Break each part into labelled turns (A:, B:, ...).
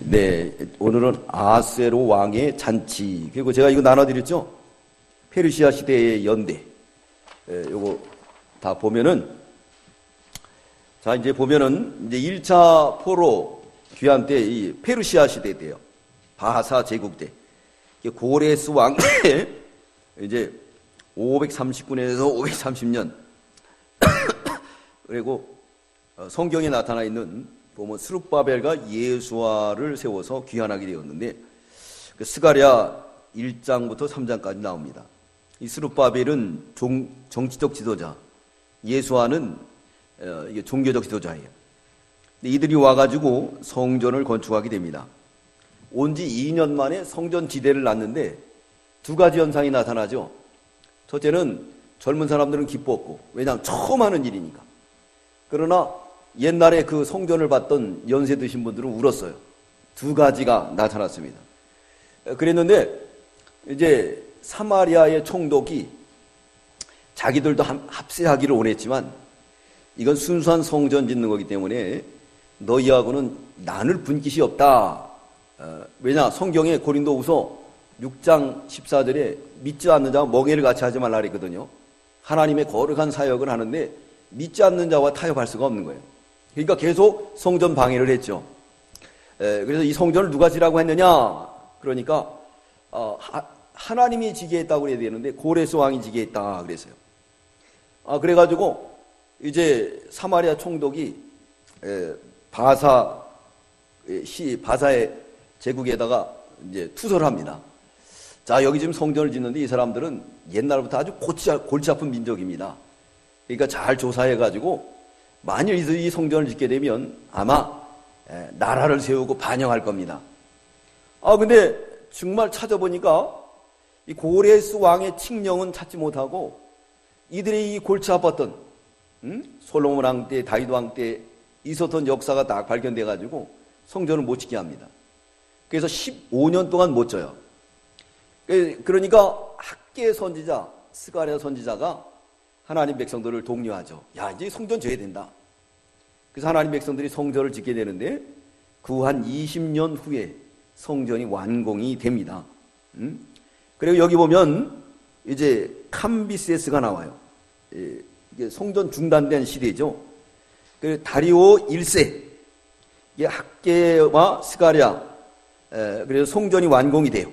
A: 네, 오늘은 아하스웨로 왕의 잔치. 그리고 제가 이거 나눠드렸죠? 페르시아 시대의 연대. 요거 다 보면은, 자, 이제 보면은, 이제 1차 포로 귀환 때 이 페르시아 시대 때요. 바하사 제국 때. 고레스 왕, 이제 539년에서 530년. 그리고 성경에 나타나 있는 보면 스룹바벨과 예수아를 세워서 귀환하게 되었는데 그 스가랴 1장부터 3장까지 나옵니다. 이 스룹바벨은 정치적 지도자, 예수아는 이게 종교적 지도자예요. 이들이 와가지고 성전을 건축하게 됩니다. 온 지 2년 만에 성전 지대를 놨는데 두 가지 현상이 나타나죠. 첫째는 젊은 사람들은 기뻤고, 왜냐하면 처음 하는 일이니까. 그러나 옛날에 그 성전을 봤던 연세 드신 분들은 울었어요. 두 가지가 나타났습니다. 그랬는데 이제 사마리아의 총독이 자기들도 합세하기를 원했지만 이건 순수한 성전 짓는 거기 때문에 너희하고는 나눌 분깃이 없다. 왜냐, 성경에 고린도후서 6장 14절에 믿지 않는 자와 멍해를 같이 하지 말라 그랬거든요. 하나님의 거룩한 사역을 하는데 믿지 않는 자와 타협할 수가 없는 거예요. 그러니까 계속 성전 방해를 했죠. 그래서 이 성전을 누가 지라고 했느냐? 그러니까 하나님이 지게 했다고 그래야 되는데 고레스 왕이 지게 했다 그랬어요. 그래가지고 이제 사마리아 총독이 바사의 제국에다가 이제 투서를 합니다. 자, 여기 지금 성전을 짓는데 이 사람들은 옛날부터 아주 골치 아픈 민족입니다. 그러니까 잘 조사해가지고 만일 이 성전을 짓게 되면 아마 나라를 세우고 반영할 겁니다. 근데 정말 찾아보니까 이 고레스 왕의 칙령은 찾지 못하고 이들이 이 골치 아팠던 솔로몬 왕 때, 다윗 왕 때 있었던 역사가 딱 발견돼가지고 성전을 못 짓게 합니다. 그래서 15년 동안 못 져요. 그러니까 학계 선지자, 스가랴 선지자가 하나님 백성들을 독려하죠. 야, 이제 성전 져야 된다. 그래서 하나님 백성들이 성전을 짓게 되는데 그 한 20년 후에 성전이 완공이 됩니다. 그리고 여기 보면 이제 캄비세스가 나와요. 이게 성전 중단된 시대죠. 그리고 다리오 1세, 이게 학계와 스가랴, 그래서 성전이 완공이 돼요.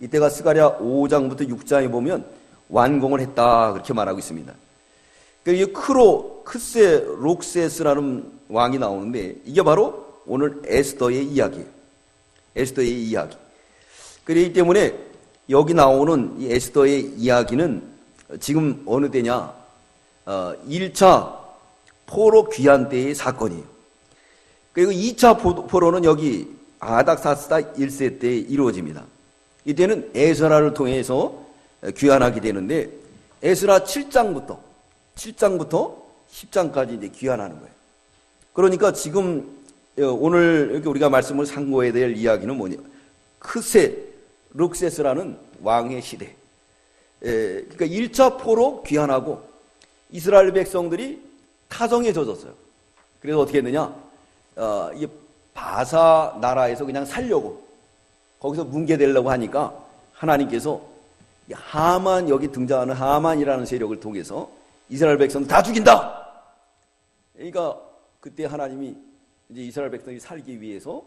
A: 이때가 스가랴 5장부터 6장에 보면 완공을 했다 그렇게 말하고 있습니다. 이 크세 록세스라는 왕이 나오는데 이게 바로 오늘 에스더의 이야기예요. 에스더의 이야기. 그렇기 때문에 여기 나오는 이 에스더의 이야기는 지금 어느 때냐? 1차 포로 귀환 때의 사건이에요. 그리고 2차 포로는 여기 아닥사스다 1세 때 이루어집니다. 이때는 에스라를 통해서 귀환하게 되는데 에스라 7장부터 10장까지 이제 귀환하는 거예요. 그러니까 지금 오늘 이렇게 우리가 말씀을 상고해야 될 이야기는 뭐냐? 크세 룩세스라는 왕의 시대. 그러니까 1차 포로 귀환하고 이스라엘 백성들이 타성에 젖었어요. 그래서 어떻게 했느냐? 이게 바사 나라에서 그냥 살려고 거기서 뭉개되려고 하니까 하나님께서 하만, 여기 등장하는 하만이라는 세력을 통해서 이스라엘 백성 다 죽인다. 그러니까 그때 하나님이 이제 이스라엘 백성이 살기 위해서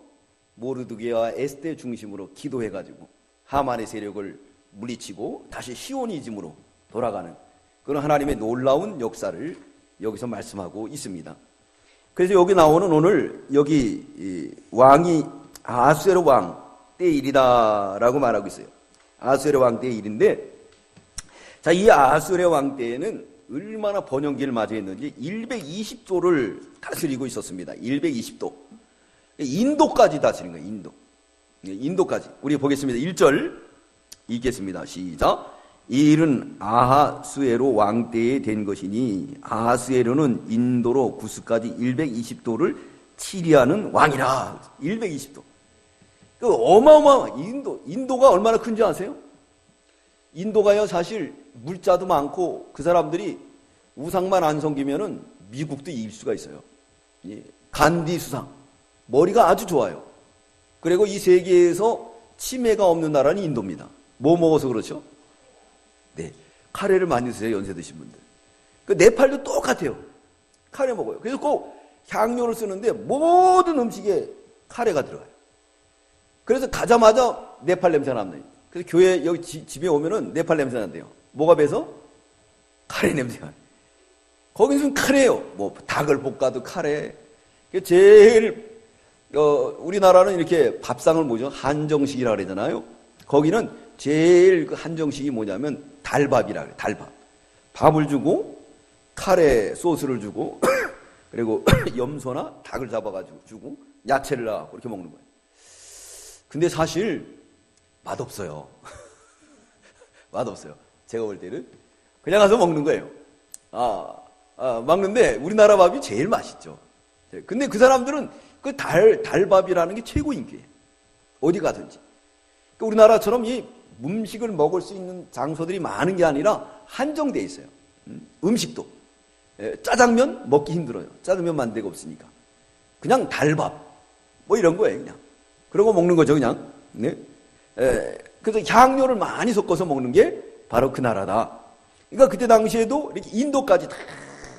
A: 모르드게와 에스테 중심으로 기도해가지고 하만의 세력을 물리치고 다시 시오니즘으로 돌아가는 그런 하나님의 놀라운 역사를 여기서 말씀하고 있습니다. 그래서 여기 나오는 오늘 여기 왕이 아하스웨로 왕 때의 일이다라고 말하고 있어요. 아하스웨로 왕 때의 일인데, 자, 이 아하스웨로 왕 때에는 얼마나 번영기를 맞이했는지 120도를 다스리고 있었습니다. 120도. 인도까지 다스린 거예요. 인도까지. 우리 보겠습니다. 1절 읽겠습니다. 시작. 이 일은 아하스웨로 왕 때에 된 것이니 아하스웨로는 인도로 구스까지 120도를 치리하는 왕이라. 120도. 그 어마어마한 인도가 얼마나 큰지 아세요? 인도가요, 사실 물자도 많고 그 사람들이 우상만 안 섬기면은 미국도 이길 수가 있어요. 간디 수상. 머리가 아주 좋아요. 그리고 이 세계에서 치매가 없는 나라는 인도입니다. 뭐 먹어서 그렇죠? 네, 카레를 많이 드세요, 연세 드신 분들. 그 네팔도 똑같아요. 카레 먹어요. 그래서 꼭 향료를 쓰는데 모든 음식에 카레가 들어가요. 그래서 가자마자 네팔 냄새가 납니다. 그래서 교회 여기 집에 오면은 네팔 냄새 난대요. 뭐가 배서? 카레 냄새가. 거기서는 카레예요. 뭐 닭을 볶아도 카레. 제일 우리나라는 이렇게 밥상을 뭐죠? 한정식이라 그러잖아요. 거기는 제일 그 한정식이 뭐냐면 달밥이라 그래요. 달밥. 밥을 주고 카레 소스를 주고 그리고 염소나 닭을 잡아가지고 주고 야채를 넣고 이렇게 먹는 거예요. 근데 사실 맛없어요. 맛없어요. 제가 볼 때는 그냥 가서 먹는 거예요. 먹는데 우리나라 밥이 제일 맛있죠. 근데 그 사람들은 그 달밥이라는 게 최고 인기예요. 어디 가든지. 그러니까 우리나라처럼 이 음식을 먹을 수 있는 장소들이 많은 게 아니라 한정돼 있어요. 음식도. 짜장면 먹기 힘들어요. 짜장면 만든 데가 없으니까. 그냥 달밥. 뭐 이런 거예요, 그냥. 그런 거 먹는 거죠, 그냥. 네. 그래서 향료를 많이 섞어서 먹는 게 바로 그 나라다. 그러니까 그때 당시에도 이렇게 인도까지 다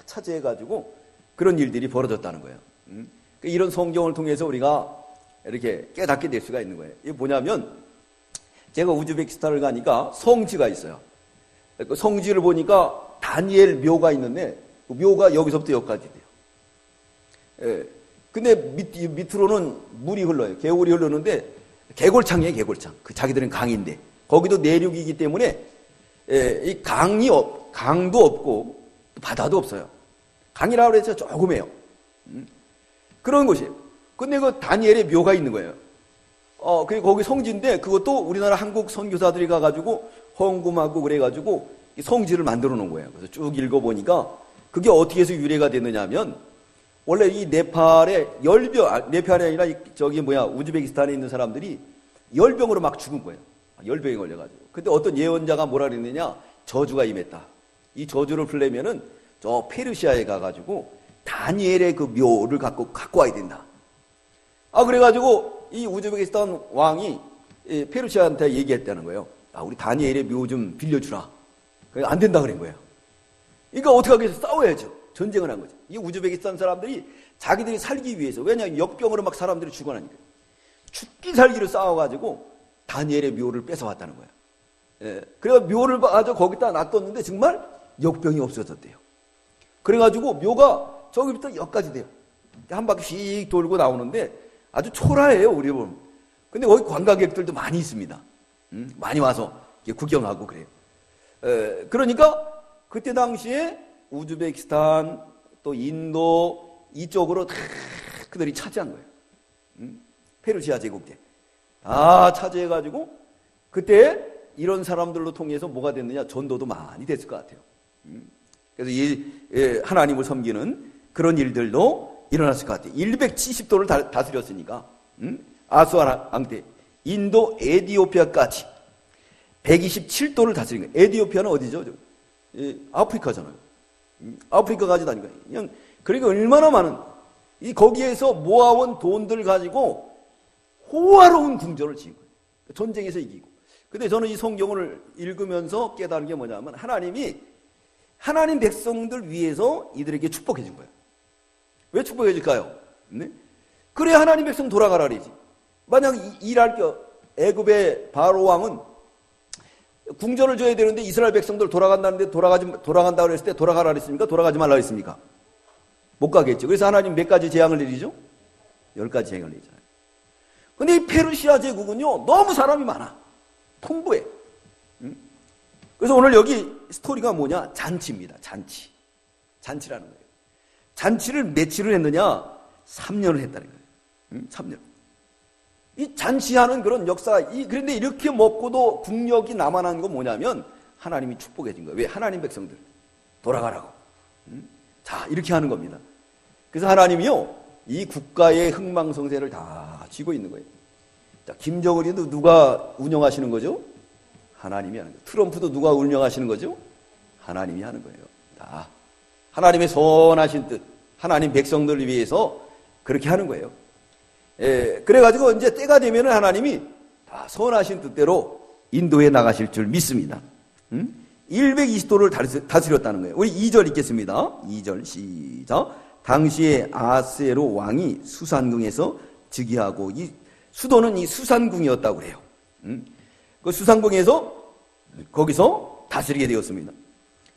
A: 차지해가지고 그런 일들이 벌어졌다는 거예요. 그러니까 이런 성경을 통해서 우리가 이렇게 깨닫게 될 수가 있는 거예요. 이게 뭐냐면 제가 우즈베키스탄을 가니까 성지가 있어요. 그 성지를 보니까 다니엘 묘가 있는데 그 묘가 여기서부터 여기까지 돼요. 근데 밑으로는 물이 흘러요. 개울이 흐르는데 개골창이에요, 개골창. 그 자기들은 강인데 거기도 내륙이기 때문에 이 강도 없고 바다도 없어요. 강이라고 해서 조금해요. 그런 곳이에요. 근데 그 다니엘의 묘가 있는 거예요. 그리고 거기 성지인데 그것도 우리나라 한국 선교사들이 가가지고 헌금하고 그래가지고 성지를 만들어 놓은 거예요. 그래서 쭉 읽어보니까 그게 어떻게 해서 유래가 됐느냐 하면 원래 이 네팔의 네팔이 아니라 우즈베키스탄에 있는 사람들이 열병으로 막 죽은 거예요. 열병에 걸려가지고. 근데 어떤 예언자가 뭐라 그랬느냐? 저주가 임했다. 이 저주를 풀려면은 저 페르시아에 가가지고 다니엘의 그 묘를 갖고 와야 된다. 그래가지고 이 우즈베키스탄 왕이 페르시아한테 얘기했다는 거예요. 우리 다니엘의 묘 좀 빌려주라. 안 된다 그런 거예요. 그러니까 어떻게 하겠어? 싸워야죠. 전쟁을 한 거죠. 이 우즈베키스탄 사람들이 자기들이 살기 위해서, 왜냐하면 역병으로 막 사람들이 죽어나니까 죽기 살기를 싸워가지고 다니엘의 묘를 뺏어왔다는 거예요. 그래서 묘를 가지고 거기다 놔뒀는데 정말 역병이 없어졌대요. 그래가지고 묘가 저기부터 여기까지 돼요. 한 바퀴 씩 돌고 나오는데 아주 초라해요, 우리 보면. 근데 거기 관광객들도 많이 있습니다. 많이 와서 구경하고 그래요. 그러니까 그때 당시에 우즈베키스탄 또 인도 이쪽으로 다 그들이 차지한 거예요. 페르시아 제국 때 다 차지해가지고 그때 이런 사람들로 통해서 뭐가 됐느냐? 전도도 많이 됐을 것 같아요. 그래서 하나님을 섬기는 그런 일들도 일어났을 것 같아요. 170도를 다스렸으니까 아수아랑 때 인도 에디오피아까지 127도를 다스린 거예요. 에디오피아는 어디죠? 아프리카잖아요. 아프리카까지 다니까 그냥 그러니까 얼마나 많은 거기에서 모아온 돈들 가지고 호화로운 궁전을 지은 거예요. 전쟁에서 이기고. 근데 저는 이 성경을 읽으면서 깨달은 게 뭐냐면 하나님이 하나님 백성들 위해서 이들에게 축복해 준 거예요. 왜 축복해 줄까요? 네? 그래 하나님 백성 돌아가라 그러지. 만약 일할 겨 애굽의 바로 왕은 궁전을 줘야 되는데 이스라엘 백성들 돌아간다는데 돌아간다 그랬을 때 돌아가라 그랬습니까? 돌아가지 말라 그랬습니까? 못 가겠죠. 그래서 하나님 몇 가지 재앙을 내리죠? 10가지 재앙을 내리잖아요. 근데 이 페르시아 제국은요, 너무 사람이 많아. 풍부해. 그래서 오늘 여기 스토리가 뭐냐? 잔치입니다. 잔치라는 거예요. 잔치를 며칠을 했느냐? 3년을 했다는 거예요. 3년. 이 잔치하는 그런 역사가, 그런데 이렇게 먹고도 국력이 남아난 건 뭐냐면 하나님이 축복해 준 거예요. 왜? 하나님 백성들 돌아가라고. 자, 이렇게 하는 겁니다. 그래서 하나님이요, 이 국가의 흥망성쇠를 다 쥐고 있는 거예요. 자, 김정은이도 누가 운영하시는 거죠? 하나님이 하는 거예요. 트럼프도 누가 운영하시는 거죠? 하나님이 하는 거예요. 다 하나님의 선하신 뜻, 하나님 백성들을 위해서 그렇게 하는 거예요. 그래가지고 이제 때가 되면 하나님이 다 선하신 뜻대로 인도에 나가실 줄 믿습니다. 120도를 다스렸다는 거예요. 우리 2절 읽겠습니다. 2절 시작. 당시에 아하스에로 왕이 수산궁에서 즉위하고, 이 수도는 이 수산궁이었다고 그래요. 그 수산궁에서 거기서 다스리게 되었습니다.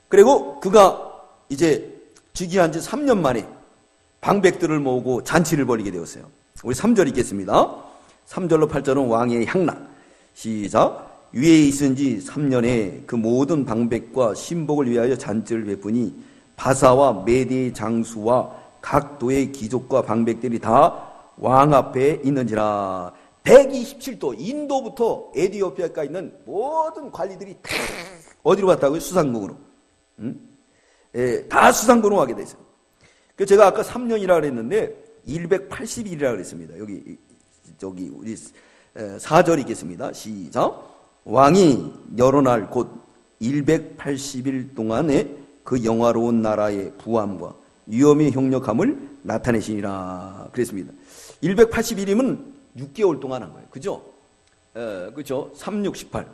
A: 그리고 그가 이제 즉위한 지 3년 만에 방백들을 모으고 잔치를 벌이게 되었어요. 우리 3절 읽겠습니다. 3절로 8절은 왕의 향락. 시작. 위에 있은 지 3년에 그 모든 방백과 신복을 위하여 잔치를 베푸니 바사와 메대의 장수와 각 도의 귀족과 방백들이 다 왕 앞에 있는지라. 127도 인도부터 에티오피아까지 있는 모든 관리들이 다 어디로 갔다고요? 수상궁으로. 다 수상궁으로 가게 됐어요. 제가 아까 3년이라 그랬는데 180일이라 그랬습니다. 저기 우리 4절 읽겠습니다. 시작. 왕이 여러 날 곧 180일 동안에 그 영화로운 나라의 부함과 위엄의 형력함을 나타내시니라 그랬습니다. 180일이면 6개월 동안 한 거예요. 그죠? 그죠? 3, 6, 18.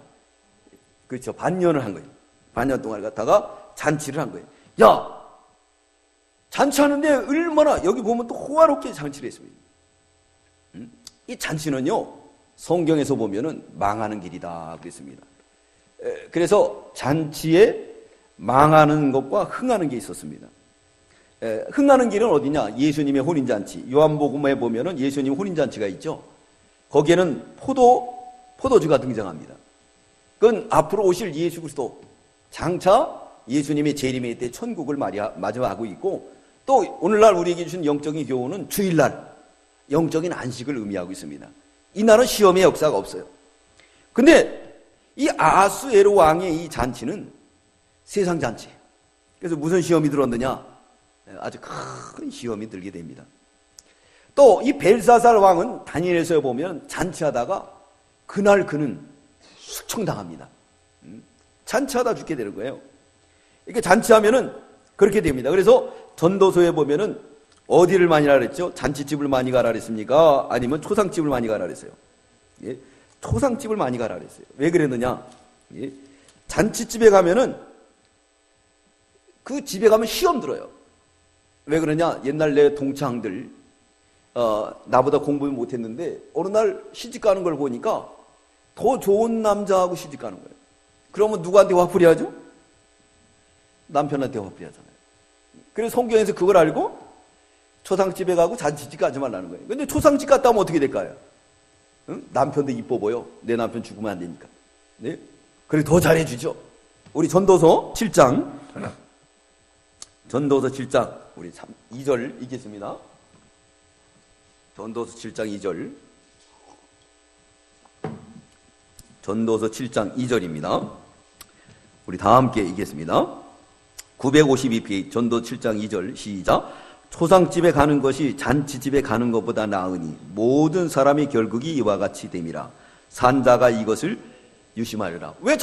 A: 그렇죠. 반년을 한 거예요. 반년 동안 갖다가 잔치를 한 거예요. 야! 잔치하는데 얼마나, 여기 보면 또 호화롭게 잔치를 했습니다. 이 잔치는요, 성경에서 보면은 망하는 길이다 그랬습니다. 그래서 잔치에 망하는 것과 흥하는 게 있었습니다. 흥하는 길은 어디냐? 예수님의 혼인잔치. 요한복음에 보면은 예수님 혼인잔치가 있죠. 거기에는 포도주가 등장합니다. 그건 앞으로 오실 예수 그리스도, 장차 예수님의 재림의 때 천국을 마주하고 있고, 또 오늘날 우리에게 주신 영적인 교훈은 주일날 영적인 안식을 의미하고 있습니다. 이날은 시험의 역사가 없어요. 근데 이 아하수에로 왕의 이 잔치는 세상 잔치예요. 그래서 무슨 시험이 들었느냐? 아주 큰 시험이 들게 됩니다. 또 이 벨사살 왕은 다니엘서에 보면 잔치하다가 그날 그는 숙청당합니다. 잔치하다 죽게 되는 거예요. 이렇게 잔치하면은 그렇게 됩니다. 그래서 전도서에 보면은 어디를 많이 가라 그랬죠? 잔치집을 많이 가라 그랬습니까? 아니면 초상집을 많이 가라 그랬어요? 예? 초상집을 많이 가라 그랬어요. 왜 그랬느냐? 예? 잔치집에 가면은 그 집에 가면 시험 들어요. 왜 그러냐? 옛날 내 동창들 나보다 공부를 못했는데 어느 날 시집 가는 걸 보니까 더 좋은 남자하고 시집 가는 거예요. 그러면 누구한테 화풀이 하죠? 남편한테 화풀이 하잖아요. 그래서 성경에서 그걸 알고 초상집에 가고 잔치집 가지 말라는 거예요. 근데 초상집 갔다 오면 어떻게 될까요? 응? 남편도 이뻐 보여. 내 남편 죽으면 안 되니까. 네? 그래 더 잘해주죠. 우리 전도서 7장 우리 2절 읽겠습니다. 전도서 7장 2절. 전도서 7장 2절입니다. 우리 다 함께 읽겠습니다. 952페이지 전도 7장 2절 시작. 초상집에 가는 것이 잔치집에 가는 것보다 나으니 모든 사람의 결국이 이와 같이 됨이라. 산자가 이것을 유심하리라. 왜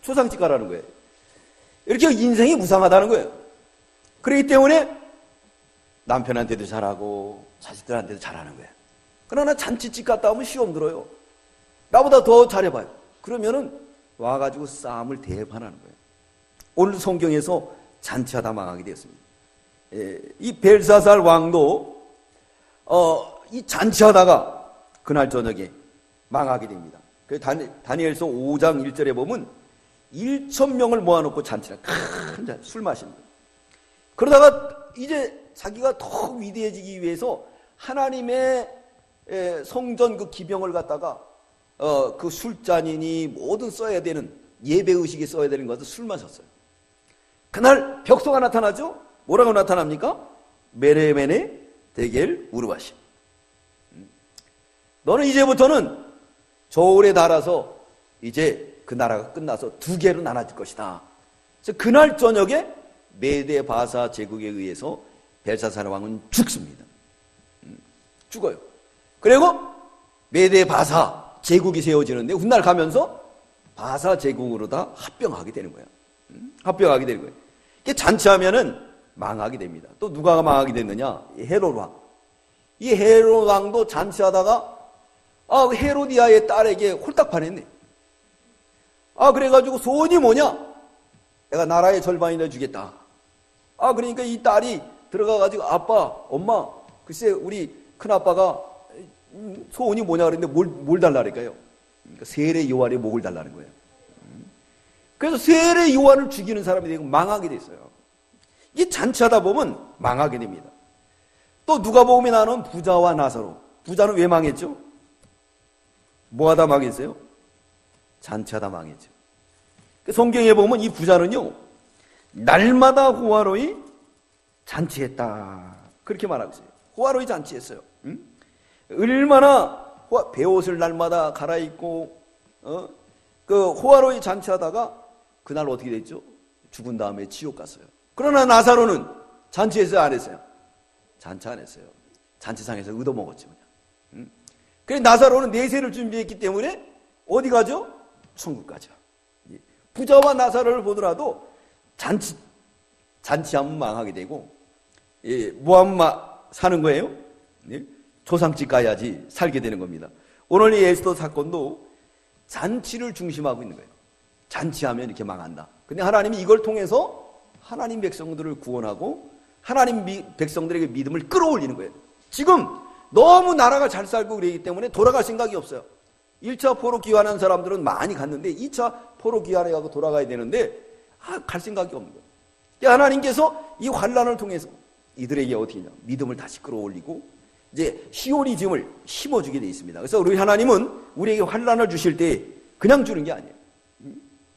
A: 초상집 가라는 거예요? 이렇게 인생이 무상하다는 거예요. 그렇기 때문에 남편한테도 잘하고 자식들한테도 잘하는 거예요. 그러나 잔치집 갔다 오면 시험 들어요. 나보다 더 잘해봐요. 그러면은 와가지고 싸움을 대판하는 거예요. 오늘 성경에서 잔치하다 망하게 되었습니다. 이 벨사살 왕도 이 잔치하다가 그날 저녁에 망하게 됩니다. 다니엘서 5장 1절에 보면 1,000명을 모아놓고 잔치를 큰 잔 술 마시는 거예요. 그러다가 이제 자기가 더 위대해지기 위해서 하나님의 성전 그 기병을 갖다가 그 술잔이니 모든 써야 되는 예배의식에 써야 되는 것을 술 마셨어요. 그날 벽소가 나타나죠? 뭐라고 나타납니까? 메레메네 데겔 우르바시. 너는 이제부터는 저울에 달아서 이제 그 나라가 끝나서 두 개로 나눠질 것이다. 그래서 그날 저녁에 메데 바사 제국에 의해서 벨사살 왕은 죽습니다. 죽어요. 그리고 메데 바사 제국이 세워지는데 훗날 가면서 바사 제국으로 다 합병하게 되는 거예요. 합병하게 되는 거예요. 이게 잔치하면은 망하게 됩니다. 또 누가 망하게 됐느냐? 헤롯 왕. 이 헤롯 왕도 잔치하다가 헤로디아의 딸에게 홀딱 반했네. 그래가지고 소원이 뭐냐? 내가 나라의 절반이나 주겠다. 그러니까 이 딸이 들어가가지고 아빠, 엄마, 글쎄 우리 큰아빠가 소원이 뭐냐 그랬는데 뭘 달라니까요? 그러니까 세례 요한의 목을 달라는 거예요. 그래서 세례 요한을 죽이는 사람이 되고 망하게 됐어요. 이게 잔치하다 보면 망하게 됩니다. 또 누가복음에 나오는 부자와 나사로. 부자는 왜 망했죠? 뭐하다 망했어요? 잔치하다 망했죠. 성경에 보면 이 부자는요, 날마다 호화로이 잔치했다. 그렇게 말하고 있어요. 호화로이 잔치했어요. 얼마나 베옷을 날마다 갈아입고, 그 호화로이 잔치하다가 그날 어떻게 됐죠? 죽은 다음에 지옥 갔어요. 그러나 나사로는 잔치했어요, 안 했어요? 잔치 안 했어요. 잔치상에서 얻어먹었죠. 그래서 나사로는 내세를 준비했기 때문에 어디 가죠? 천국 가죠. 부자와 나사로를 보더라도 잔치하면 망하게 되고, 뭐하면 사는 거예요? 조상집 가야지 살게 되는 겁니다. 오늘 이 에스더 사건도 잔치를 중심하고 있는 거예요. 잔치하면 이렇게 망한다. 근데 하나님이 이걸 통해서 하나님 백성들을 구원하고 하나님 백성들에게 믿음을 끌어올리는 거예요. 지금 너무 나라가 잘 살고 그러기 때문에 돌아갈 생각이 없어요. 1차 포로 귀환한 사람들은 많이 갔는데 2차 포로 귀환해 가고 돌아가야 되는데 갈 생각이 없는 거예요. 하나님께서 이 환난을 통해서 이들에게 어떻게 하냐? 믿음을 다시 끌어올리고 이제 시오니즘을 심어주게 되어 있습니다. 그래서 우리 하나님은 우리에게 환난을 주실 때 그냥 주는 게 아니에요.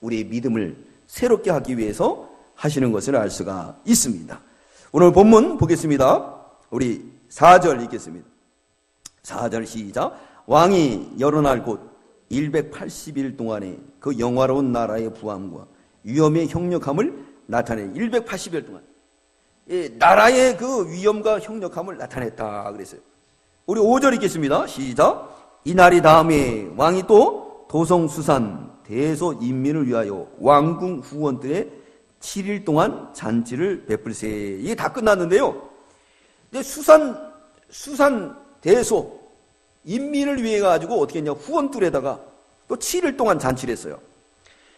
A: 우리의 믿음을 새롭게 하기 위해서 하시는 것을 알 수가 있습니다. 오늘 본문 보겠습니다. 우리 4절 읽겠습니다. 4절 시작. 왕이 여러 날 곧 180일 동안에 그 영화로운 나라의 부함과 위엄의 형력함을 나타내 180일 동안 나라의 그 위엄과 형력함을 나타냈다 그랬어요. 우리 5절 읽겠습니다. 시작. 이날이 다음에 왕이 또 도성 수산 대소 인민을 위하여 왕궁 후원들의 7일 동안 잔치를 베풀세. 이게 다 끝났는데요. 수산 대소 인민을 위해 가지고 어떻게 했냐? 후원들에다가 또 7일 동안 잔치를 했어요.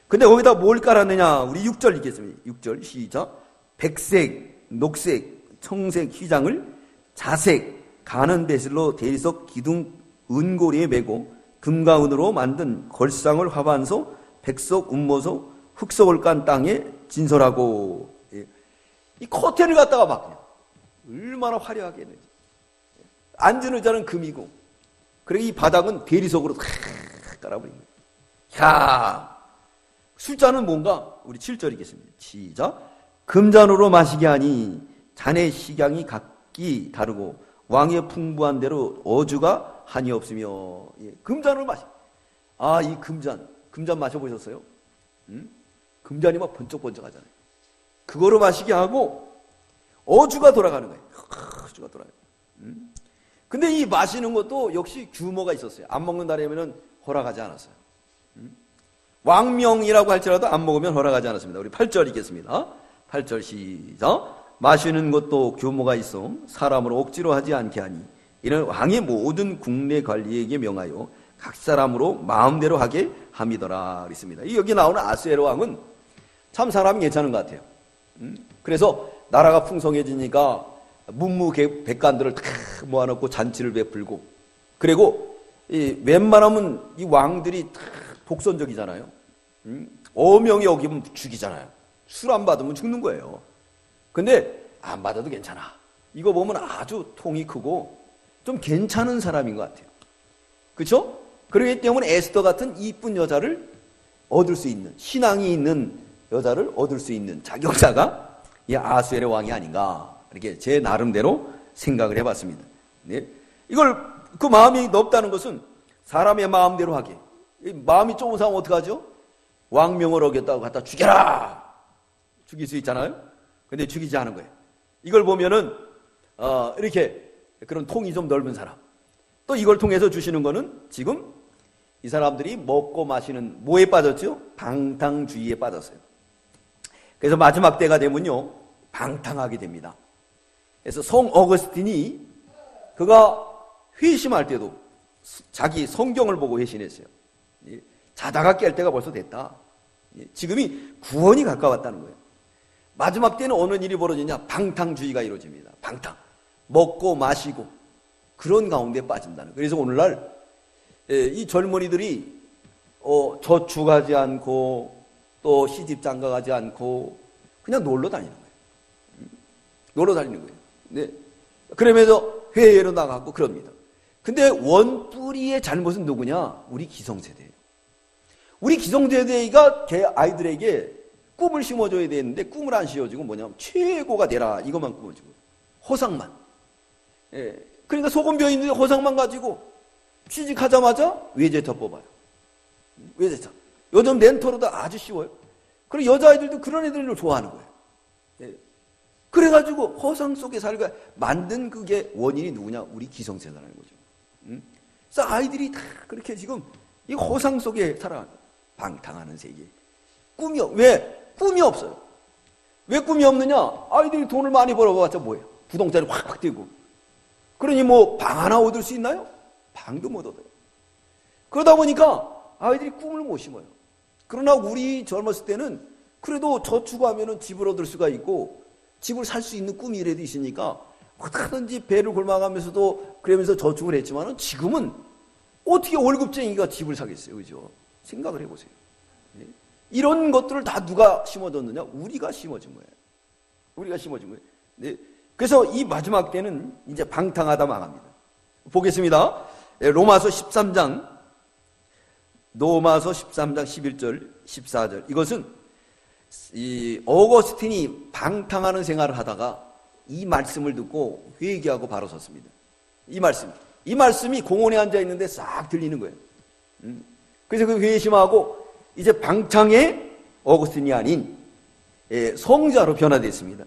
A: 근데 거기다 뭘 깔았느냐? 우리 6절 읽겠습니다. 6절 시작. 백색, 녹색, 청색 휘장을 자색, 가는 배슬로 대리석 기둥 은고리에 메고 금과 은으로 만든 걸상을 화반소, 백석 운모소, 흑석을 깐 땅에 진설하고. 이 커튼을 갖다가 막 얼마나 화려하게 했는지. 앉은 의자는 금이고, 그리고 이 바닥은 대리석으로 깔아버린 거예요. 야, 술잔은 뭔가? 우리 7절이겠습니다. 시작. 금잔으로 마시게 하니 잔의 식양이 각기 다르고 왕의 풍부한 대로 어주가 한이 없으며. 금잔을 마시. 이 금잔 마셔보셨어요? 금잔이 막 번쩍번쩍 하잖아요. 그거로 마시게 하고 어주가 돌아가는 거예요. 어주가 돌아가요. 근데 이 마시는 것도 역시 규모가 있었어요. 안 먹는다라면 허락하지 않았어요. 왕명이라고 할지라도 안 먹으면 허락하지 않았습니다. 우리 8절 읽겠습니다. 8절 시작. 마시는 것도 규모가 있어 사람으로 억지로 하지 않게 하니 이는 왕의 모든 국내 관리에게 명하여 각 사람으로 마음대로 하게 함이더라 그랬습니다. 여기 나오는 아스에로 왕은 참 사람이 괜찮은 것 같아요. 그래서 나라가 풍성해지니까 문무백관들을 다 모아놓고 잔치를 베풀고, 그리고 웬만하면 이 왕들이 다 독선적이잖아요. 어명이 어기면 죽이잖아요. 술 안 받으면 죽는 거예요. 근데 안 받아도 괜찮아. 이거 보면 아주 통이 크고 좀 괜찮은 사람인 것 같아요. 그렇죠? 그렇기 때문에 에스더 같은 이쁜 여자를 얻을 수 있는, 신앙이 있는 여자를 얻을 수 있는 자격자가 이 아수엘의 왕이 아닌가, 이렇게 제 나름대로 생각을 해봤습니다. 네. 이걸 그 마음이 넓다는 것은 사람의 마음대로 하게. 마음이 좁은 사람은 어떡하죠? 왕명을 어겼다고 갖다 죽여라! 죽일 수 있잖아요? 근데 죽이지 않은 거예요. 이걸 보면은, 이렇게 그런 통이 좀 넓은 사람. 또 이걸 통해서 주시는 거는 지금 이 사람들이 먹고 마시는 뭐에 빠졌죠? 방탕주의에 빠졌어요. 그래서 마지막 때가 되면요, 방탕하게 됩니다. 그래서 성 어거스틴이 그가 회심할 때도 자기 성경을 보고 회심했어요. 자다가 깰 때가 벌써 됐다. 지금이 구원이 가까웠다는 거예요. 마지막 때는 어느 일이 벌어지냐? 방탕주의가 이루어집니다. 방탕. 먹고 마시고 그런 가운데 빠진다는 거예요. 그래서 오늘날 이 젊은이들이 저축하지 않고 또 시집 장가 가지 않고 그냥 놀러 다니는 거예요. 놀러 다니는 거예요. 네. 그러면서 회의로 나가고 그럽니다. 근데 원뿌리의 잘못은 누구냐? 우리 기성세대예요. 우리 기성세대가 걔 아이들에게 꿈을 심어줘야 되는데 꿈을 안 심어주고 뭐냐면 최고가 되라 이것만 꿈어주고 허상만. 예. 그러니까 소금 비어 있는데 허상만 가지고 취직하자마자 외제차 뽑아요. 외제차. 요즘 렌터로도 아주 쉬워요. 그리고 여자아이들도 그런 애들을 좋아하는 거예요. 예. 그래가지고 허상 속에 살고 만든 그게 원인이 누구냐? 우리 기성세대라는 거죠. 그래서 아이들이 다 그렇게 지금 이 허상 속에 살아가는 거예요. 방탕하는 세계. 왜? 꿈이 없어요. 왜 꿈이 없느냐? 아이들이 돈을 많이 벌어봤자 뭐예요? 부동산이 확 뛰고. 그러니 뭐 방 하나 얻을 수 있나요? 방도 못 얻어요. 그러다 보니까 아이들이 꿈을 못 심어요. 그러나 우리 젊었을 때는 그래도 저축하면은 집을 얻을 수가 있고 집을 살 수 있는 꿈이라도 있으니까 어떻게든지 배를 골마가면서도 그러면서 저축을 했지만은 지금은 어떻게 월급쟁이가 집을 사겠어요? 그죠? 생각을 해보세요. 네? 이런 것들을 다 누가 심어줬느냐? 우리가 심어준 거예요. 우리가 심어준 거예요. 네? 그래서 이 마지막 때는 이제 방탕하다 망합니다. 보겠습니다. 로마서 13장 11절, 14절. 이것은 이 어거스틴이 방탕하는 생활을 하다가 이 말씀을 듣고 회개하고 바로 섰습니다. 이 말씀이 공원에 앉아 있는데 싹 들리는 거예요. 그래서 그 회심하고 이제 방탕의 어거스틴이 아닌 성자로 변화됐습니다.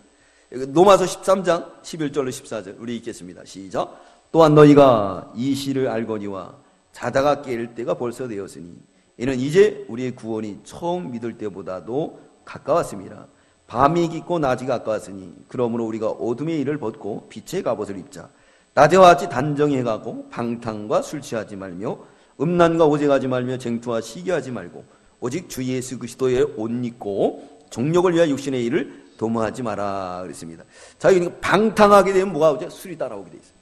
A: 로마서 13장 11절로 14절 우리 읽겠습니다. 시작. 또한 너희가 이 시를 알거니와 자다가 깰 때가 벌써 되었으니 이는 이제 우리의 구원이 처음 믿을 때보다도 가까웠습니다. 밤이 깊고 낮이 가까웠으니 그러므로 우리가 어둠의 일을 벗고 빛의 갑옷을 입자. 낮에와 같이 단정히 가고 방탕과 술 취하지 말며 음란과 오색하지 말며 쟁투와 시기하지 말고 오직 주 예수 그리스도의 옷 입고 정욕을 위하여 육신의 일을 도모하지 마라 그랬습니다. 자, 그러니까 방탕하게 되면 뭐가 오죠? 술이 따라오게 돼 있어요.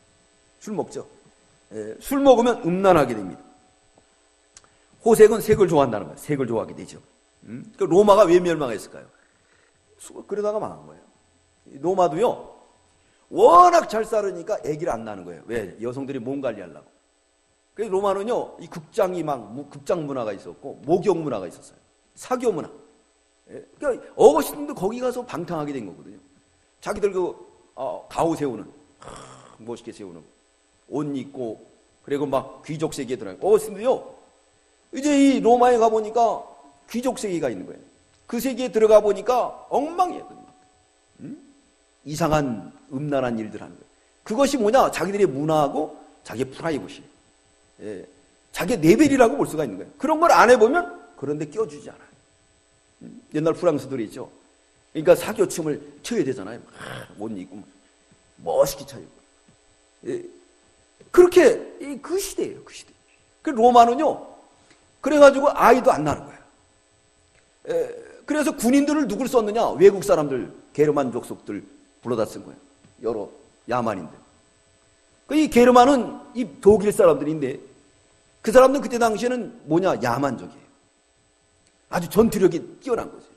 A: 술 먹죠. 술 먹으면 음란하게 됩니다. 호색은 색을 좋아한다는 거예요. 색을 좋아하게 되죠. 그러니까 로마가 왜 멸망했을까요? 그러다가 망한 거예요. 로마도요, 워낙 잘 살으니까 아기를 안 낳는 거예요. 왜? 여성들이 몸 관리하려고. 그래서 로마는요, 이 극장 문화가 있었고, 목욕 문화가 있었어요. 사교 문화. 그러니까 어거스틴도 거기 가서 방탕하게 된 거거든요. 자기들 가오 세우는, 멋있게 세우는, 옷 입고, 그리고 막 귀족 세계에 들어가요. 어거스틴도요, 이제 이 로마에 가보니까 귀족 세계가 있는 거예요. 그 세계에 들어가 보니까 엉망이에요. 이상한 음란한 일들 하는 거예요. 그것이 뭐냐? 자기들의 문화하고 자기의 프라이버시. 자기의 레벨이라고 볼 수가 있는 거예요. 그런 걸 안 해보면 그런 데 껴주지 않아요. 옛날 프랑스들이 있죠. 그러니까 사교춤을 춰야 되잖아요. 옷 입고 멋있게 춰요. 그렇게 그 시대예요. 그 시대. 그 로마는요. 그래가지고 아이도 안 낳는 거예요. 그래서 군인들을 누굴 썼느냐? 외국 사람들, 게르만 족속들 불러다 쓴 거예요. 여러 야만인들. 이 게르만은 이 독일 사람들인데 그 사람들은 그때 당시에는 뭐냐? 야만적이에요. 아주 전투력이 뛰어난 거죠.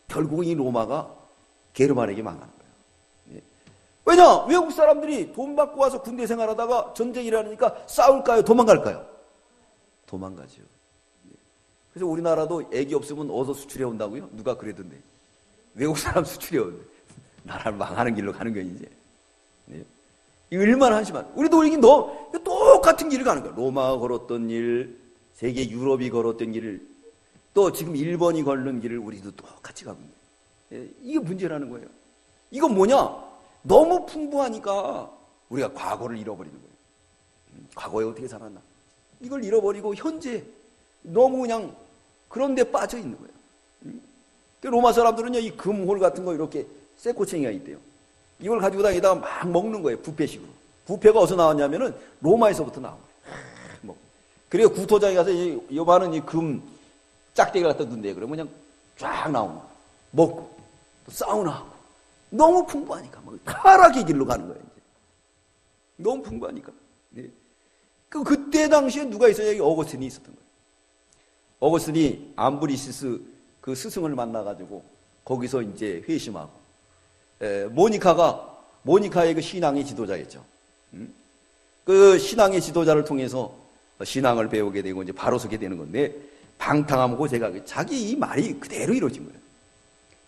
A: 결국은 이 로마가 게르만에게 망하는 거예요. 왜냐? 외국 사람들이 돈 받고 와서 군대 생활하다가 전쟁 일어나니까 싸울까요? 도망갈까요? 도망가죠. 그래서 우리나라도 애기 없으면 어서 수출해 온다고요? 누가 그러던데. 외국 사람 수출해 온대. 나라를 망하는 길로 가는 거야, 이제. 이거 얼마나 한심한. 우리도 이게 똑같은 길을 가는 거야. 로마가 걸었던 일, 세계 유럽이 걸었던 길을, 또 지금 일본이 걸는 길을 우리도 똑같이 가고 있는 거예요. 이게 문제라는 거예요. 이건 뭐냐? 너무 풍부하니까 우리가 과거를 잃어버리는 거예요. 과거에 어떻게 살았나? 이걸 잃어버리고 현재 너무 그냥 그런 데 빠져 있는 거예요. 로마 사람들은요, 이 금홀 같은 거 이렇게 쇠꼬챙이가 있대요. 이걸 가지고 다니다가 막 먹는 거예요. 뷔페식으로. 부패가 어디서 나왔냐면은 로마에서부터 나온 거예요. 뭐. 그리고 구토장에 가서 요만한 이 금 짝대기를 갖다 넣는데 그러면 그냥 쫙 나오는 거예요. 먹고 또 사우나하고 너무 풍부하니까 뭐 타락의 길로 가는 거예요. 이제. 너무 풍부하니까. 네. 그때 당시에 누가 있어요? 여기 어거스틴이 있었던 거예요. 어거스틴이 암브리시스 그 스승을 만나가지고 거기서 이제 회심하고 모니카의 그 신앙의 지도자였죠. 그 신앙의 지도자를 통해서 신앙을 배우게 되고 이제 바로 서게 되는 건데 방탕하고 제가 자기 이 말이 그대로 이루어진 거예요.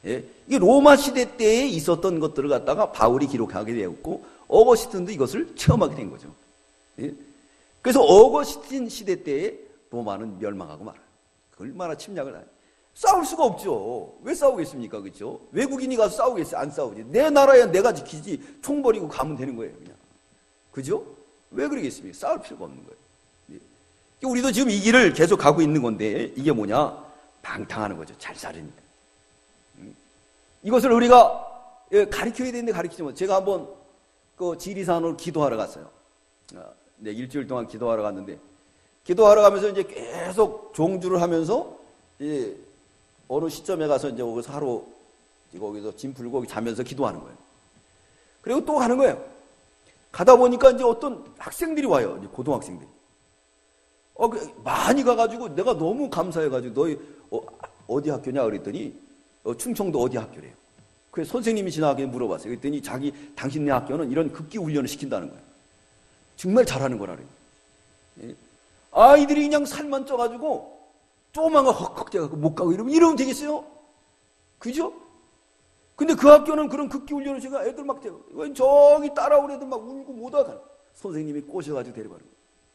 A: 예, 이게 로마 시대 때에 있었던 것들을 갖다가 바울이 기록하게 되었고 어거스틴도 이것을 체험하게 된 거죠. 예? 그래서 어거스틴 시대 때에 로마는 멸망하고 말아요. 얼마나 침략을 하냐. 싸울 수가 없죠. 왜 싸우겠습니까? 그렇죠? 외국인이 가서 싸우겠어요? 안 싸우지. 내 나라야 내가 지키지. 총 버리고 가면 되는 거예요. 그냥. 그죠? 왜 그러겠습니까? 싸울 필요가 없는 거예요. 예. 우리도 지금 이 길을 계속 가고 있는 건데 이게 뭐냐? 방탕하는 거죠. 잘 살으니까. 이것을 우리가 가르쳐야 되는데 가르치지 못. 제가 한번 그 지리산으로 기도하러 갔어요. 네, 일주일 동안 기도하러 갔는데 기도하러 가면서 이제 계속 종주를 하면서 어느 시점에 가서 이제 거기서 하루 거기서 짐 풀고 자면서 기도하는 거예요. 그리고 또 가는 거예요. 가다 보니까 이제 어떤 학생들이 와요. 이제 고등학생들이. 많이 가가지고 내가 너무 감사해가지고 너희 어디 학교냐 그랬더니 충청도 어디 학교래요. 그래서 선생님이 지나가게 물어봤어요. 그랬더니 당신네 학교는 이런 극기 훈련을 시킨다는 거예요. 정말 잘하는 거라는 거예요. 아이들이 그냥 살만 쪄가지고 조그만 거 헉헉대가지고 못 가고 이러면 되겠어요? 그죠? 근데 그 학교는 그런 극기 훈련을 제가 애들 막 저기 따라오는 애들 막 울고 못 와가. 선생님이 꼬셔가지고 데려가는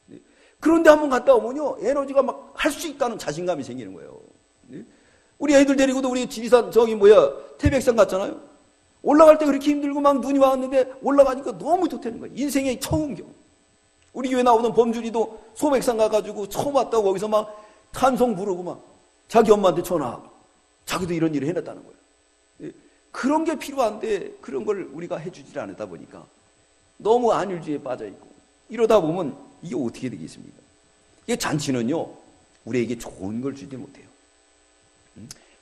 A: 거예요. 그런데 한번 갔다 오면요 에너지가 막 할 수 있다는 자신감이 생기는 거예요. 우리 애들 데리고도 우리 지리산 태백산 갔잖아요. 올라갈 때 그렇게 힘들고 막 눈이 왔는데 올라가니까 너무 좋다는 거예요. 인생의 처음 경험. 우리 교회 나오는 범준이도 소백산 가가지고 처음 왔다고 거기서 막 찬송 부르고 막 자기 엄마한테 전화하고 자기도 이런 일을 해냈다는 거예요. 그런 게 필요한데 그런 걸 우리가 해주질 않다 보니까 너무 안일주의에 빠져있고 이러다 보면 이게 어떻게 되겠습니까? 이게 잔치는요 우리에게 좋은 걸 주지 못해요.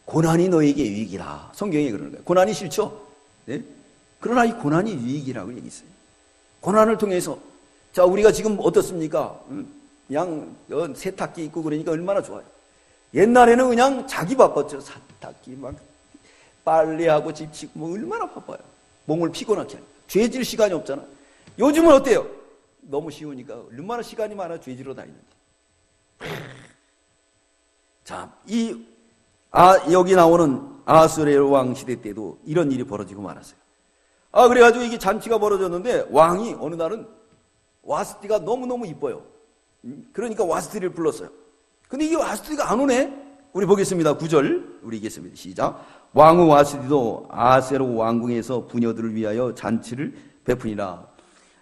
A: 고난이 너에게 유익이라 성경에 그러는 거예요. 고난이 싫죠? 네? 그러나 이 고난이 유익이라고 얘기했어요. 고난을 통해서 자 우리가 지금 어떻습니까? 그냥 세탁기 입고 그러니까 얼마나 좋아요. 옛날에는 그냥 자기 바빴죠. 세탁기 막 빨래하고 집 치고 뭐 얼마나 바빠요. 몸을 피곤하게 하니까. 죄질 시간이 없잖아. 요즘은 어때요? 너무 쉬우니까 얼마나 시간이 많아 죄지러 다니는지. 자, 여기 나오는 아하수에로 왕 시대 때도 이런 일이 벌어지고 말았어요. 그래가지고 이게 잔치가 벌어졌는데 왕이 어느 날은 와스티가 너무너무 이뻐요. 그러니까 와스티를 불렀어요. 근데 이게 와스티가 안 오네? 우리 보겠습니다. 9절 우리 읽겠습니다. 시작. 왕후 와스티도 아하수에로 왕궁에서 부녀들을 위하여 잔치를 베푸니라.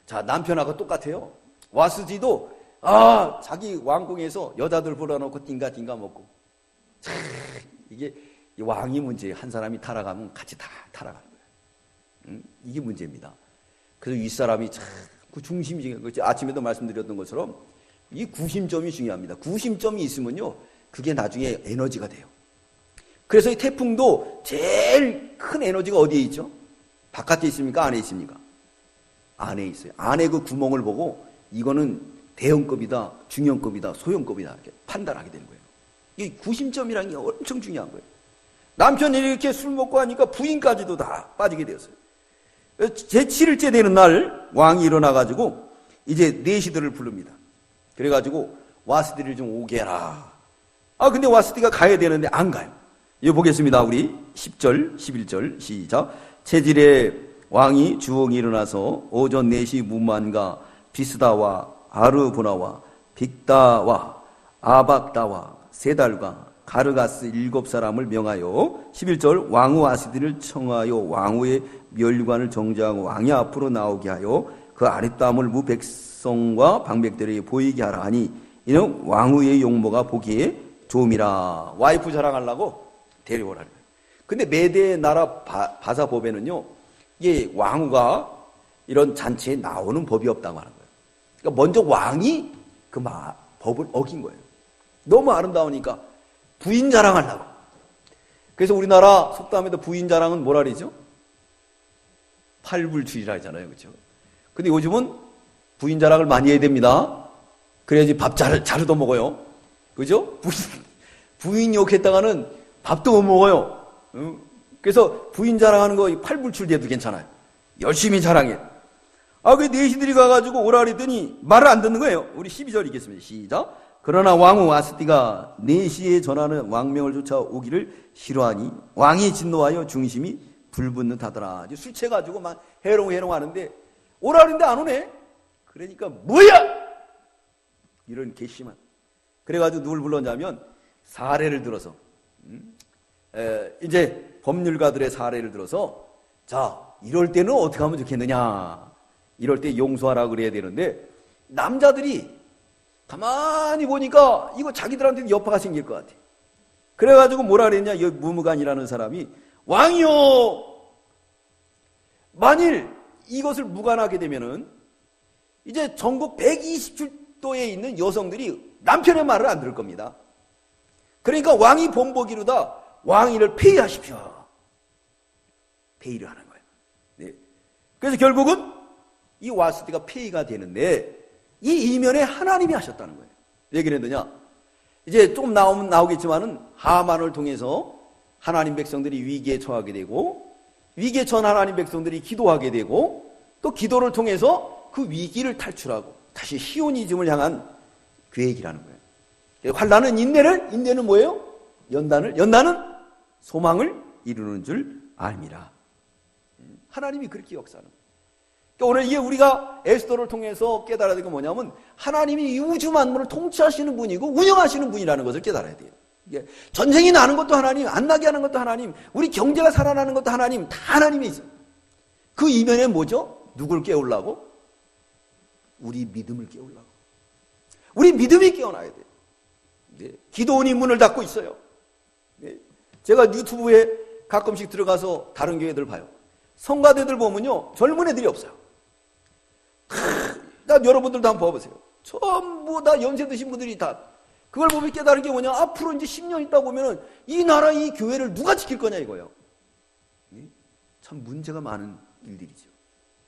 A: 자, 남편하고 똑같아요. 와스티도 자기 왕궁에서 여자들 불러놓고 띵가띵가 먹고. 참, 이게 왕이 문제예요. 한 사람이 타락하면 같이 다 타락하는 거예요. 이게 문제입니다. 그래서 윗사람이 참 그 중심이 중요해요. 아침에도 말씀드렸던 것처럼 이 구심점이 중요합니다. 구심점이 있으면요 그게 나중에 에너지가 돼요. 그래서 이 태풍도 제일 큰 에너지가 어디에 있죠? 바깥에 있습니까? 안에 있습니까? 안에 있어요. 안에 그 구멍을 보고 이거는 대형급이다, 중형급이다, 소형급이다 이렇게 판단하게 되는 거예요. 이 구심점이라는 게 엄청 중요한 거예요. 남편이 이렇게 술 먹고 하니까 부인까지도 다 빠지게 되었어요. 제7일째 되는 날 왕이 일어나가지고 이제 내시들을 부릅니다. 그래가지고 와스티를 좀 오게 해라. 근데 와스티가 가야 되는데 안 가요. 이거 보겠습니다. 우리 10절, 11절 시작. 체질의 왕이 주홍이 일어나서 오전 4시 무만과 비스다와 아르보나와 빅다와 아박다와 세달과 가르가스 7사람을 명하여 11절 왕후 와스티를 청하여 왕후의 멸관을 정죄하고 왕이 앞으로 나오게 하여 그 아랫담을 무 백성과 방백들에게 보이게 하라 하니 이는 왕후의 용모가 보기에 좋음이라. 와이프 자랑하려고 데려오라는 거예요. 근데 메대 나라 바사법에는요 이게 왕후가 이런 잔치에 나오는 법이 없다고 하는 거예요. 그러니까 먼저 왕이 그 법을 어긴 거예요. 너무 아름다우니까 부인 자랑하려고. 그래서 우리나라 속담에도 부인 자랑은 뭐라 그러죠? 팔불출이라 하잖아요. 그렇죠? 근데 요즘은 부인 자랑을 많이 해야 됩니다. 그래야지 밥 잘 얻어먹어요. 그죠? 부인 욕했다가는 밥도 못 먹어요. 그래서 부인 자랑하는 거 팔불출돼도 괜찮아요. 열심히 자랑해. 그 내시들이 가가지고 오라 그랬더니 말을 안 듣는 거예요. 우리 12절 읽겠습니다. 시작. 그러나 왕후 아스티가 내시에 전하는 왕명을 쫓아오기를 싫어하니 왕이 진노하여 중심이 불붙는 다더라. 술 취해가지고 막 해롱해롱 하는데 오라 그랬는데 안 오네. 그러니까 뭐야? 이런 괘씸한. 그래가지고 누굴 불렀냐면 사례를 들어서 이제 법률가들의 사례를 들어서 자 이럴 때는 어떻게 하면 좋겠느냐. 이럴 때 용서하라 그래야 되는데 남자들이 가만히 보니까 이거 자기들한테도 여파가 생길 것 같아. 그래가지고 뭐라 그랬냐. 이 무무간이라는 사람이 왕이요 만일 이것을 무관하게 되면은 이제 전국 127도에 있는 여성들이 남편의 말을 안 들을 겁니다. 그러니까 왕이 본보기로다 왕위를 폐위하십시오. 폐위를 하는 거예요. 네. 그래서 결국은 이 와스티가 폐위가 되는데 이 이면에 하나님이 하셨다는 거예요. 왜 그랬느냐? 이제 조금 나오겠지만은 하만을 통해서 하나님 백성들이 위기에 처하게 되고 위기에 처한 하나님 백성들이 기도하게 되고 또 기도를 통해서 그 위기를 탈출하고 다시 시오니즘을 향한 계획이라는 거예요. 환난은 인내는 뭐예요? 연단은 소망을 이루는 줄 알미라. 하나님이 그렇게 역사하는 거예요. 그러니까 오늘 이게 우리가 에스더를 통해서 깨달아야 될 건 뭐냐면 하나님이 이 우주 만물을 통치하시는 분이고 운영하시는 분이라는 것을 깨달아야 돼요. 전쟁이 나는 것도 하나님, 안 나게 하는 것도 하나님, 우리 경제가 살아나는 것도 하나님, 다 하나님이 있어요. 그 이면에 뭐죠? 누굴 깨우려고? 우리 믿음을 깨우려고. 우리 믿음이 깨어나야 돼요. 네. 기도원이 문을 닫고 있어요. 네. 제가 유튜브에 가끔씩 들어가서 다른 교회들 봐요. 성가대들 보면요, 젊은 애들이 없어요. 여러분들도 한번 봐보세요. 전부 다 연세 드신 분들이 다 그걸 보면 깨달은 게 뭐냐? 앞으로 이제 10년 있다 보면은 이 나라 이 교회를 누가 지킬 거냐 이거예요. 참 문제가 많은 일들이죠.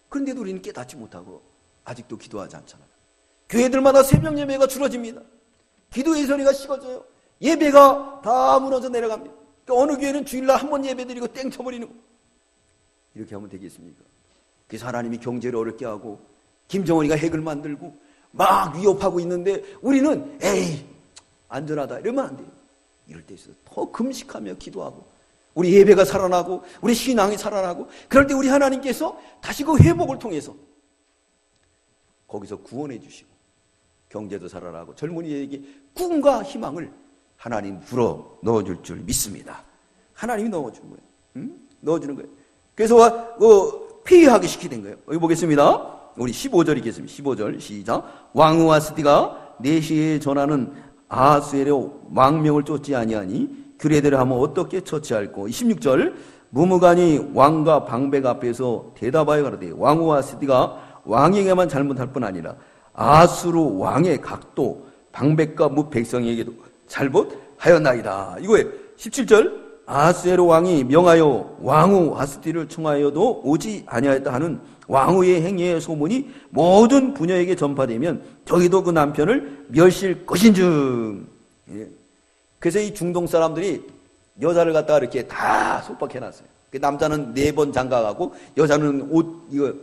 A: 그런데도 우리는 깨닫지 못하고 아직도 기도하지 않잖아요. 교회들마다 새벽 예배가 줄어집니다. 기도의 소리가 식어져요. 예배가 다 무너져 내려갑니다. 그러니까 어느 교회는 주일날 한 번 예배 드리고 땡 쳐버리는 거. 이렇게 하면 되겠습니까? 그래서 하나님이 경제를 어렵게 하고 김정은이가 핵을 만들고 막 위협하고 있는데 우리는 에이 안전하다 이러면 안 돼요. 이럴 때 있어서 더 금식하며 기도하고 우리 예배가 살아나고 우리 신앙이 살아나고 그럴 때 우리 하나님께서 다시 그 회복을 통해서 거기서 구원해 주시고 경제도 살아나고 젊은이에게 꿈과 희망을 하나님 불어 넣어줄 줄 믿습니다. 하나님이 넣어주는 거예요. 넣어주는 거예요. 그래서 폐위하게 시키는 거예요. 여기 보겠습니다. 우리 15절 읽겠습니다. 15절 시작. 왕후 아스티가 내시에 전하는 아하수엘의 왕명을 쫓지 아니하니 규례대로 하면 어떻게 처치할꼬. 16절 무무간이 왕과 방백 앞에서 대답하여 가로되 왕후 아스티가 왕에게만 잘못할 뿐 아니라 아수르 왕의 각도 방백과 무 백성에게도 잘못하였나이다. 이거에 17절 아하수에로 왕이 명하여 왕후 아스티를 청하여도 오지 아니하였다 하는 왕후의 행위의 소문이 모든 부녀에게 전파되면 저희도 그 남편을 멸실 것인즉. 그래서 이 중동 사람들이 여자를 갖다가 이렇게 다 속박해놨어요. 남자는 4번 장가가고 여자는 이거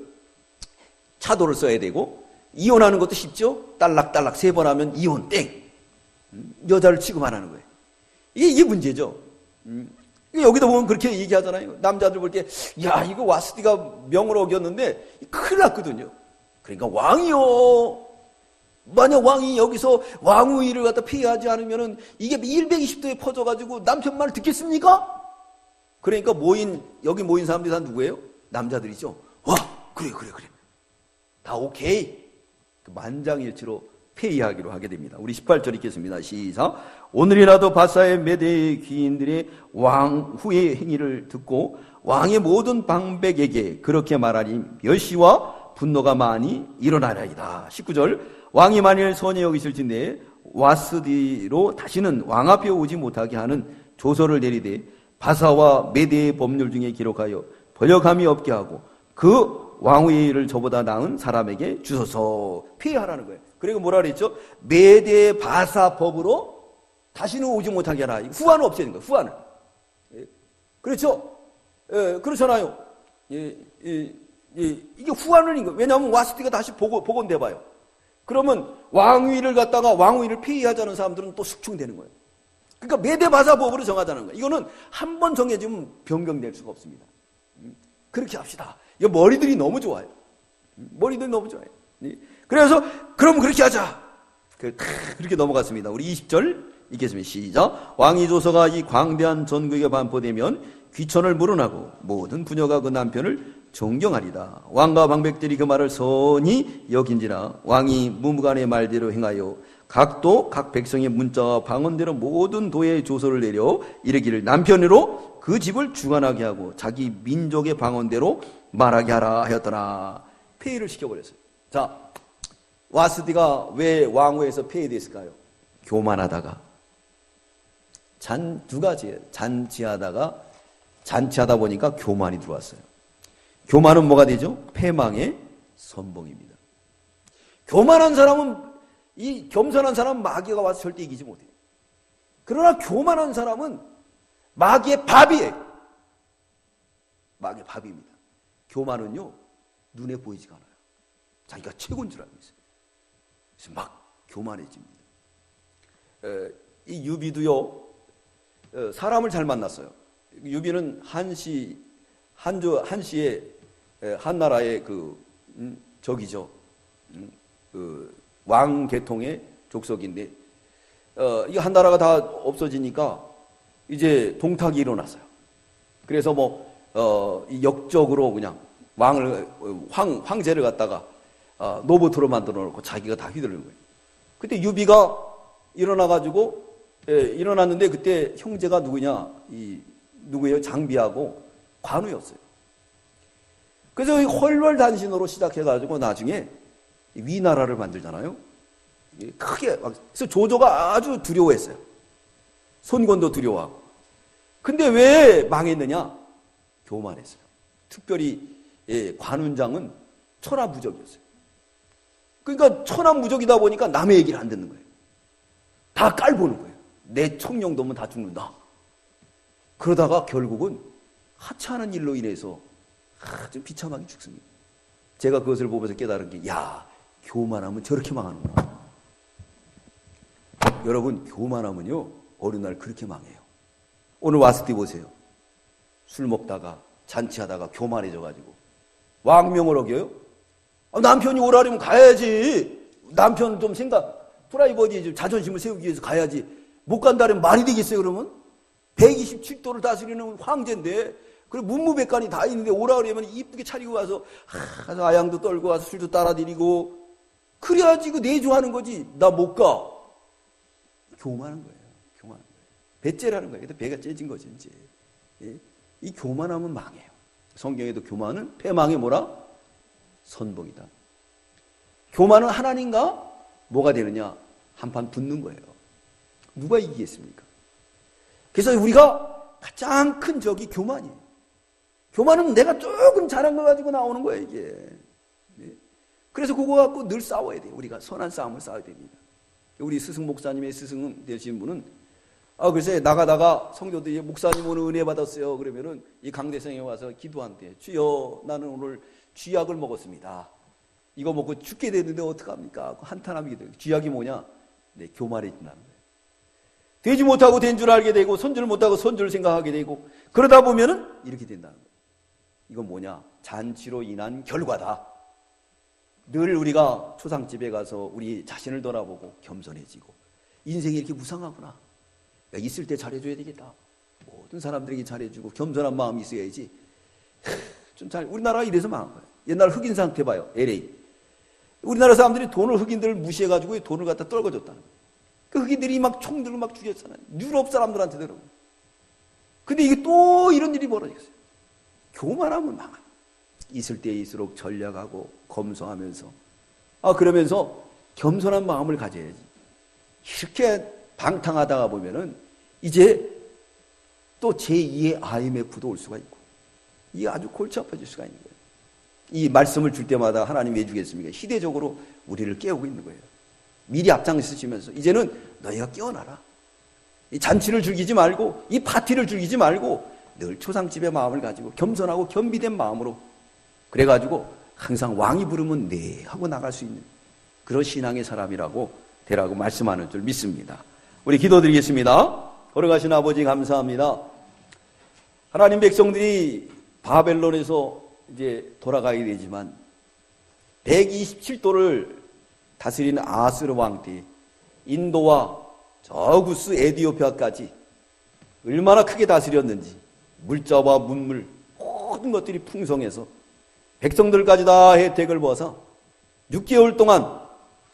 A: 차도를 써야 되고 이혼하는 것도 쉽죠. 딸락딸락 3번 하면 이혼 땡. 여자를 취급하는 거예요. 이게 문제죠. 여기도 보면 그렇게 얘기하잖아요. 남자들 볼 때, 야, 이거 와스티가 명을 어겼는데 큰일 났거든요. 그러니까 왕이요. 만약 왕이 여기서 왕후위를 갖다 폐위하지 않으면은 이게 120도에 퍼져가지고 남편 말 듣겠습니까? 그러니까 여기 모인 사람들이 다 누구예요? 남자들이죠. 와, 그래. 다 오케이. 만장일치로 폐위하기로 하게 됩니다. 우리 18절 읽겠습니다. 시작. 오늘이라도 바사의 메대의 귀인들의 왕후의 행위를 듣고 왕의 모든 방백에게 그렇게 말하니 멸시와 분노가 많이 일어나리이다. 19절 왕이 만일 선히 여기실진대 와스디로 다시는 왕 앞에 오지 못하게 하는 조서를 내리되 바사와 메대의 법률 중에 기록하여 번역함이 없게 하고 그 왕의 일을 저보다 나은 사람에게 주소서. 피하라는 거예요. 그리고 뭐라 그랬죠? 메대 바사 법으로 다시는 오지 못하게 하라. 후환을 없애는 거예요. 후환을. 그렇죠? 그렇잖아요. 이게 후환을 거예요. 왜냐하면 와스디가 다시 복원돼 봐요. 그러면 왕위를 갖다가 왕위를 폐위하자는 사람들은 또 숙청되는 거예요. 그러니까 메대바사법으로 정하자는 거예요. 이거는 한 번 정해지면 변경될 수가 없습니다. 그렇게 합시다. 이거 머리들이 너무 좋아요. 머리들이 너무 좋아요. 그래서 그럼 그렇게 하자. 그렇게 넘어갔습니다. 우리 20절 읽겠습니다. 시작. 왕위 조서가 이 광대한 전국에 반포되면 귀천을 물어나고 모든 부녀가 그 남편을 존경하리다. 왕과 방백들이 그 말을 선히 여긴지라 왕이 무무간의 말대로 행하여 각도 각 백성의 문자와 방언대로 모든 도의 조서를 내려 이르기를 남편으로 그 집을 주관하게 하고 자기 민족의 방언대로 말하게 하라 하였더라. 폐위를 시켜버렸어요. 자, 와스디가 왜 왕후에서 폐위됐을까요? 교만하다가 두 가지예요. 잔치하다 보니까 교만이 들어왔어요. 교만은 뭐가 되죠? 패망의 선봉입니다. 교만한 사람은, 이 겸손한 사람은 마귀가 와서 절대 이기지 못해요. 그러나 교만한 사람은 마귀의 밥이에요. 마귀의 밥입니다. 교만은요, 눈에 보이지가 않아요. 자기가 최고인 줄 알고 있어요. 그래서 막 교만해집니다. 이 유비도요, 사람을 잘 만났어요. 유비는 한시의 한나라의 적이죠. 왕계통의 족속인데, 이 한나라가 다 없어지니까 이제 동탁이 일어났어요. 그래서 이 역적으로 그냥 황제를 갖다가 노보트로 만들어 놓고 자기가 다 휘두르는 거예요. 그때 유비가 일어났는데 그때 형제가 누구예요? 장비하고 관우였어요. 그래서 헐월단신으로 시작해가지고 나중에 위나라를 만들잖아요. 크게. 그래서 조조가 아주 두려워했어요. 손권도 두려워하고. 근데 왜 망했느냐? 교만했어요. 특별히 관운장은 천하무적이었어요. 그러니까 천하무적이다 보니까 남의 얘기를 안 듣는 거예요. 다 깔보는 거예요. 내 청룡도면 다 죽는다. 그러다가 결국은 하찮은 일로 인해서 아주 비참하게 죽습니다. 제가 그것을 보면서 깨달은 게, 교만하면 저렇게 망하는구나. 여러분, 교만하면요, 어느 날 그렇게 망해요. 오늘 와스디 보세요. 술 먹다가, 잔치하다가 교만해져가지고 왕명을 어겨요? 남편이 오라면 가야지. 남편 좀 프라이버지 좀 자존심을 세우기 위해서 가야지. 못 간다면 말이 되겠어요, 그러면? 127도를 다스리는 황제인데, 그리고 문무백관이 다 있는데 오라 그러면 이쁘게 차리고 와서 아양도 떨고 와서 술도 따라드리고 그래야지 내조하는 거지. 나 못 가. 교만한 거예요. 교만한 거예요. 배째라는 거예요. 배가 째진 거지 이제. 이 교만하면 망해요. 성경에도 교만은 패망의 뭐라? 선봉이다. 교만은 하나님과 뭐가 되느냐? 한판 붙는 거예요. 누가 이기겠습니까? 그래서 우리가 가장 큰 적이 교만이에요. 교만은 내가 조금 잘한 거 가지고 나오는 거예요, 이게. 그래서 그거 갖고 늘 싸워야 돼요. 우리가 선한 싸움을 싸워야 됩니다. 우리 스승 목사님의 스승 되신 분은, 글쎄, 나가다가 성도들이 목사님 오늘 은혜 받았어요. 그러면은 이 강대성에 와서 기도한대. 주여, 나는 오늘 쥐약을 먹었습니다. 이거 먹고 죽게 되는데 어떡합니까? 한탄하게 돼요. 쥐약이 뭐냐? 교만해진다는 거예요. 되지 못하고 된 줄 알게 되고, 선줄 못하고 선줄 생각하게 되고, 그러다 보면은 이렇게 된다는 거예요. 이건 뭐냐? 잔치로 인한 결과다. 늘 우리가 초상집에 가서 우리 자신을 돌아보고 겸손해지고, 인생이 이렇게 무상하구나. 있을 때 잘해줘야 되겠다. 모든 사람들에게 잘해주고 겸손한 마음이 있어야지. 우리나라가 이래서 망한 거예요. 옛날 흑인 상태 봐요. LA. 우리나라 사람들이 흑인들을 무시해가지고 돈을 갖다 떨궈줬다는 거예요. 그 흑인들이 막 총 들고 막 죽였잖아요. 유럽 사람들한테도 그러고. 근데 이게 또 이런 일이 벌어졌어요. 교만하면 망해요. 있을 때일수록 전략하고 검소하면서 그러면서 겸손한 마음을 가져야지. 이렇게 방탕하다가 보면은 이제 또 제2의 IMF도 올 수가 있고 이게 아주 골치 아파질 수가 있는 거예요. 이 말씀을 줄 때마다 하나님 왜 주겠습니까? 시대적으로 우리를 깨우고 있는 거예요. 미리 앞장서시면서 이제는 너희가 깨어나라. 이 잔치를 즐기지 말고 이 파티를 즐기지 말고 늘 초상집의 마음을 가지고 겸손하고 겸비된 마음으로 그래가지고 항상 왕이 부르면 네 하고 나갈 수 있는 그런 신앙의 사람이라고 되라고 말씀하는 줄 믿습니다. 우리 기도드리겠습니다. 걸어가신 아버지 감사합니다. 하나님 백성들이 바벨론에서 이제 돌아가야 되지만 127도를 다스리는 아수르 왕 때 인도와 저구스 에디오피아까지 얼마나 크게 다스렸는지 물자와 문물 모든 것들이 풍성해서 백성들까지 다 혜택을 봐서 6개월 동안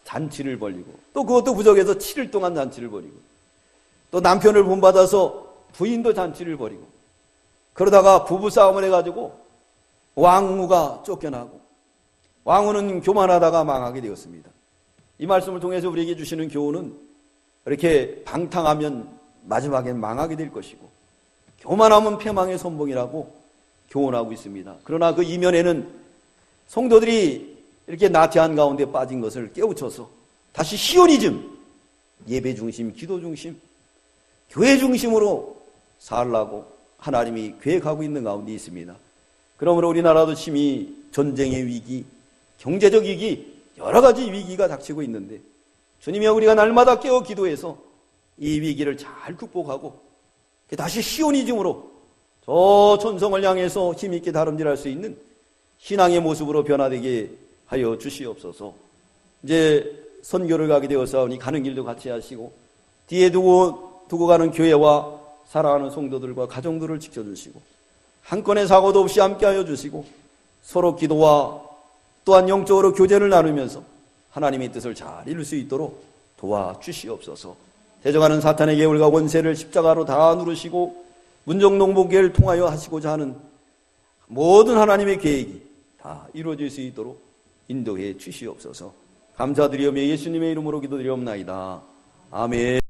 A: 잔치를 벌이고 또 그것도 부족해서 7일 동안 잔치를 벌이고 또 남편을 본받아서 부인도 잔치를 벌이고 그러다가 부부싸움을 해가지고 왕후가 쫓겨나고 왕후는 교만하다가 망하게 되었습니다. 이 말씀을 통해서 우리에게 주시는 교훈은 이렇게 방탕하면 마지막엔 망하게 될 것이고 교만하면 패망의 선봉이라고 교훈하고 있습니다. 그러나 그 이면에는 성도들이 이렇게 나태한 가운데 빠진 것을 깨우쳐서 다시 시오니즘, 예배 중심, 기도 중심, 교회 중심으로 살라고 하나님이 계획하고 있는 가운데 있습니다. 그러므로 우리나라도 심히 전쟁의 위기, 경제적 위기, 여러 가지 위기가 닥치고 있는데 주님이 우리가 날마다 깨어 기도해서 이 위기를 잘 극복하고 다시 시오니즘으로 저 천성을 향해서 힘있게 다름질할 수 있는 신앙의 모습으로 변화되게 하여 주시옵소서. 이제 선교를 가게 되어서니 가는 길도 같이 하시고 뒤에 두고 가는 교회와 사랑하는 성도들과 가정들을 지켜주시고 한 건의 사고도 없이 함께하여 주시고 서로 기도와 또한 영적으로 교제를 나누면서 하나님의 뜻을 잘 이룰 수 있도록 도와주시옵소서. 대적하는 사탄의 계율과 권세를 십자가로 다 누르시고 문정농복계를 통하여 하시고자 하는 모든 하나님의 계획이 다 이루어질 수 있도록 인도해 주시옵소서. 감사드리오며 예수님의 이름으로 기도드리옵나이다. 아멘.